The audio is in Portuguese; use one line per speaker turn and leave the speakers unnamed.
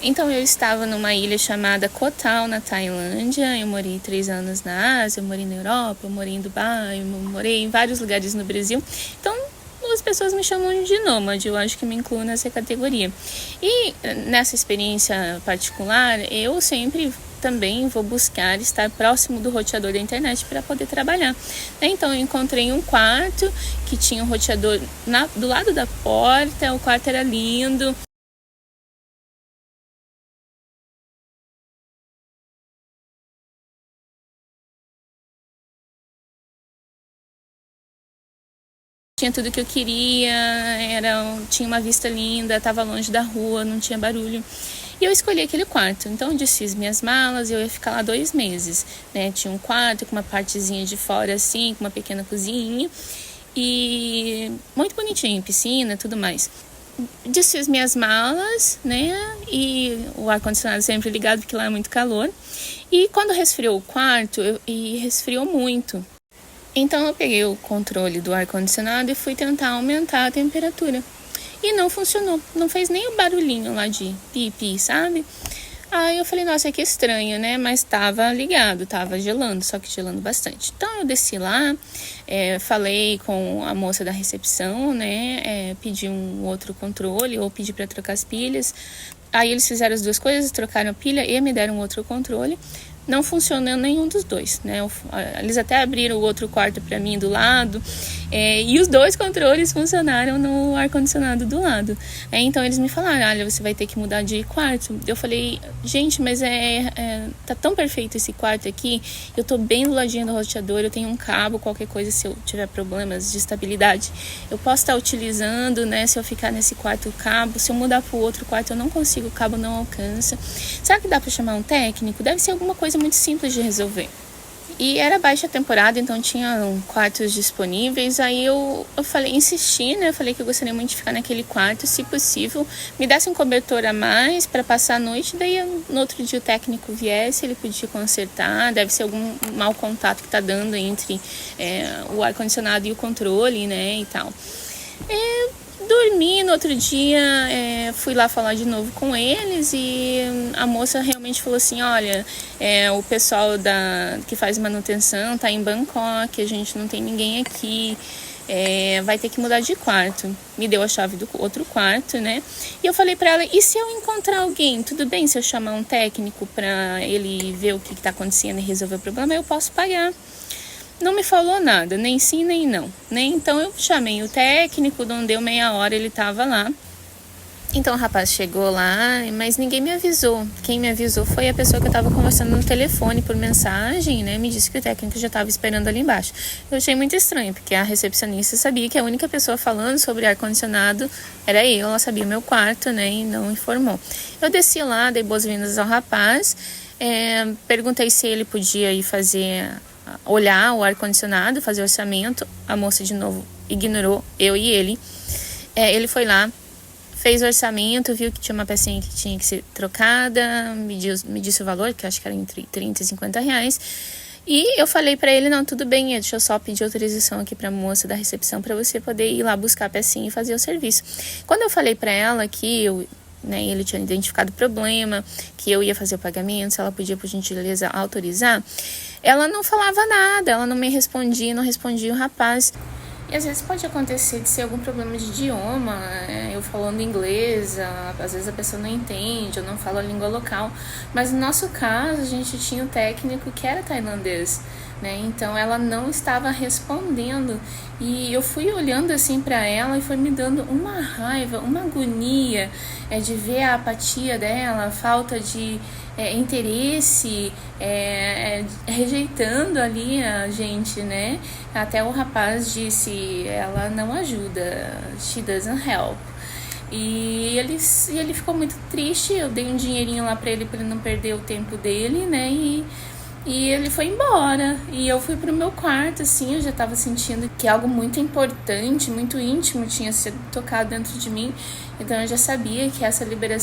Então eu estava numa ilha chamada Koh Tao, na Tailândia. Eu morei 3 anos na Ásia, eu morei na Europa, eu morei em Dubai, eu morei em vários lugares no Brasil. Então as pessoas me chamam de nômade, eu acho que me incluo nessa categoria. E nessa experiência particular, eu sempre também vou buscar estar próximo do roteador da internet para poder trabalhar. Então eu encontrei um quarto que tinha um roteador do lado da porta, o quarto era lindo. Tinha tudo que eu queria, tinha uma vista linda, estava longe da rua, não tinha barulho. E eu escolhi aquele quarto. Então eu desfiz minhas malas e eu ia ficar lá 2 meses. Né? Tinha um quarto com uma partezinha de fora assim, com uma pequena cozinha. E muito bonitinho, piscina e tudo mais. Desfiz minhas malas, né? E o ar-condicionado sempre ligado, porque lá é muito calor. E quando resfriou o quarto, e resfriou muito. Então eu peguei o controle do ar-condicionado e fui tentar aumentar a temperatura. E não funcionou, não fez nem o barulhinho lá de pi-pi, sabe? Aí eu falei, nossa, que estranho, né? Mas tava ligado, tava gelando, só que gelando bastante. Então eu desci lá, falei com a moça da recepção, né? Pedi um outro controle ou pedi para trocar as pilhas. Aí eles fizeram as duas coisas, trocaram a pilha e me deram um outro controle. Não funcionou nenhum dos dois, né? Eles até abriram o outro quarto para mim do lado, e os 2 controles funcionaram no ar-condicionado do lado. Então eles me falaram, olha, você vai ter que mudar de quarto. Eu falei, gente, mas tá tão perfeito esse quarto aqui, eu tô bem do ladinho do roteador, eu tenho um cabo, qualquer coisa, se eu tiver problemas de estabilidade, eu posso estar utilizando, né? Se eu ficar nesse quarto, o cabo, se eu mudar pro outro quarto, eu não consigo, o cabo não alcança. Será que dá para chamar um técnico? Deve ser alguma coisa muito simples de resolver. E era baixa temporada, então tinha quartos disponíveis. Aí eu falei, insisti, né? Eu falei que eu gostaria muito de ficar naquele quarto, se possível, me desse um cobertor a mais para passar a noite. Daí no outro dia o técnico viesse, ele podia consertar. Deve ser algum mau contato que tá dando entre o ar-condicionado e o controle, né? E tal. Dormi, no outro dia fui lá falar de novo com eles e a moça realmente falou assim, olha, o pessoal que faz manutenção tá em Bangkok, a gente não tem ninguém aqui, vai ter que mudar de quarto. Me deu a chave do outro quarto, né? E eu falei pra ela, e se eu encontrar alguém, tudo bem se eu chamar um técnico pra ele ver o que tá acontecendo e resolver o problema, eu posso pagar. Não me falou nada, nem sim, nem não, né? Então eu chamei o técnico, não deu meia hora, ele tava lá. Então o rapaz chegou lá, mas ninguém me avisou. Quem me avisou foi a pessoa que eu tava conversando no telefone por mensagem, né? Me disse que o técnico já tava esperando ali embaixo. Eu achei muito estranho, porque a recepcionista sabia que a única pessoa falando sobre ar-condicionado era eu. Ela sabia o meu quarto, né? E não informou. Eu desci lá, dei boas-vindas ao rapaz, perguntei se ele podia ir olhar o ar-condicionado, fazer orçamento. A moça de novo ignorou eu e ele. Ele foi lá, fez o orçamento, viu que tinha uma pecinha que tinha que ser trocada, me disse o valor, que eu acho que era entre 30 e 50 reais. E eu falei pra ele, não, tudo bem, deixa eu só pedir autorização aqui pra moça da recepção pra você poder ir lá buscar a pecinha e fazer o serviço. Quando eu falei pra ela que ele tinha identificado o problema, que eu ia fazer o pagamento, se ela podia, por gentileza, autorizar, ela não falava nada, ela não me respondia, não respondia o rapaz. E às vezes pode acontecer de ser algum problema de idioma, eu falando inglês, às vezes a pessoa não entende, eu não falo a língua local. Mas no nosso caso, a gente tinha um técnico que era tailandês, né? Então ela não estava respondendo. E eu fui olhando assim para ela e foi me dando uma raiva, uma agonia de ver a apatia dela, a falta de interesse, rejeitando ali a gente, né? Até o rapaz disse, ela não ajuda, she doesn't help. E ele ficou muito triste, eu dei um dinheirinho lá pra ele não perder o tempo dele, né? E ele foi embora. E eu fui pro meu quarto, assim, eu já tava sentindo que algo muito importante, muito íntimo tinha sido tocado dentro de mim. Então eu já sabia que essa liberação